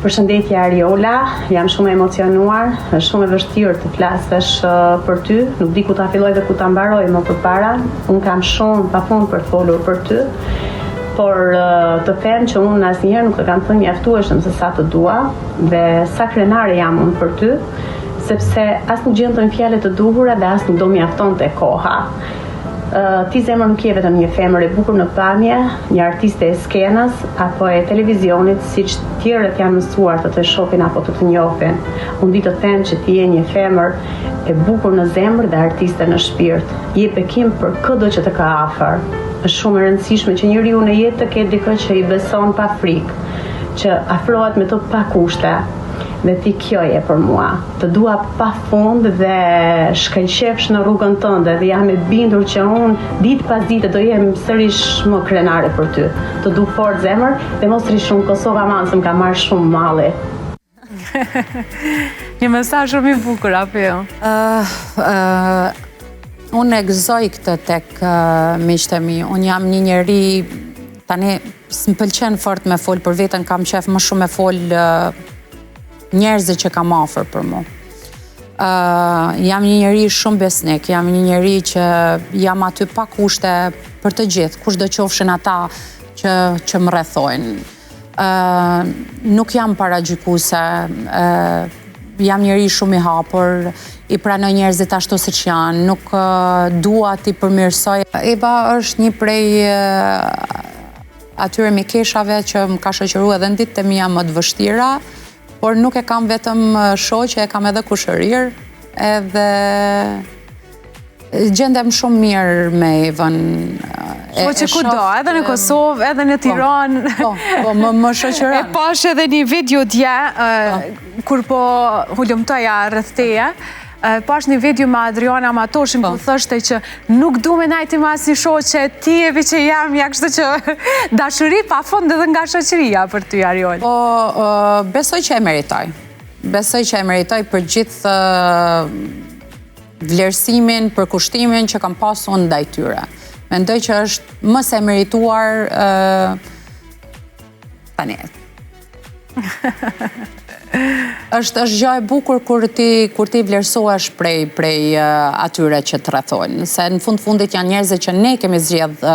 Përshëndetje Ariola, jam shumë emocionuar, është shumë e vështirë të flasësh për ty, nuk di ku ta filloj dhe ku ta mbaroj më përpara. Unë kam shumë pafund për të folur për ty, por të them që unë asnjëherë nuk të kam thënë mjaftueshëm se sa të dua dhe sa krenare jam unë për ty, sepse as nuk gjendën fjalë të duhura dhe as nuk do mjaftonte koha. Ti zemër nuk je vetëm një femër e bukur në pamje, një artiste e skenës apo e televizionit, siç tjerët janë mësuar të të shohin apo të njohin. Unë di të them që ti je një femër e bukur në zemër dhe artiste në shpirt. Je bekim për çdo që të ka afër. Është shumë e rëndësishme që njeriu në jetë të ketë dikë që i beson pa frikë, që afrohet me të pa kushte. Dhe ti kjo je për mua. Të dua pa fund dhe shkëlqefsh në rrugën tënde dhe jam e bindur që unë ditë pas dite do jem sërish më krenare për ty. Të du fort zemër dhe mos rish shumë Kosova manë se më ka marrë shumë malli. Një mesazh shumë i bukur, apo jo? Unë e gëzoj këtë tek miqtë mi. Unë jam një njeri, tani s'm pëlqen fort me fol për veten, kam qef më shumë me fol njerëzit që kam afër për mu. Jam një njeri shumë besnik, jam një njeri që jam aty pa kushte për të gjithë, kushdo qofshin ata që më rrethojnë. Nuk jam paragjykuse, jam njeri shumë i hapur, i pranoj njerëzit ashtu siç janë, nuk dua t'i përmirësoj. Eba është një prej atyre mikeshave që më ka shoqëruar edhe në ditët e mia më të vështira, por nuk e kam vetëm shoqe, e kam edhe kushërir, edhe gjendem shumë mirë me Evën. Shoqe kudo, edhe në Kosovë, edhe në Tiranë. Po, më shoqëron. E pash edhe një video dje, kur po hulumtoja rreth teje, pash një video me Adriana Matoshin ku thoshte që nuk du me najti ma si shoqe, ti evi që jam, ja kështu që dashuri pa fund edhe nga shoqëria për ty, Ariol. Po, besoj që e meritoj. Besoj që e meritoj për gjithë vlerësimin, për kushtimin që kam pasur unë ndaj tyre. Mendoj që është më se merituar tani. është gjë e bukur kur ti vlerësohesh prej atyre që të rrethojnë. Se në fundit janë njerëz që ne kemi zgjedh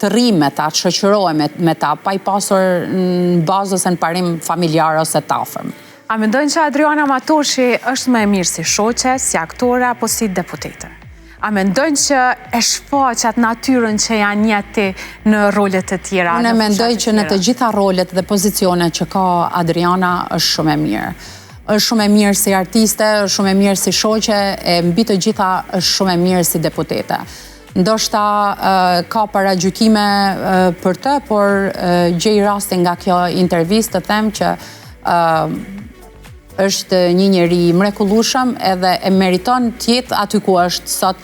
të rrim me ta, të shoqërohemi me ta, pa i pasur në bazë ose në parim familjar ose të afërm. A mendojnë që Adriana Matoshi është më e mirë si shoqe, si aktore apo si deputete? A mendojnë që e shfaqat natyrën që janë njëti në rolet të tjera? Unë mendoj që në të gjitha rolet dhe pozicionet që ka Adriana është shumë e mirë. Është shumë e mirë si artiste, është shumë e mirë si shoqe, e mbi të gjitha është shumë e mirë si deputete. Ndoshta ka paragjykime për të, por gjej rastin nga kjo intervistë të them që është një njeri mrekullueshëm edhe e meriton të jetë aty ku është sot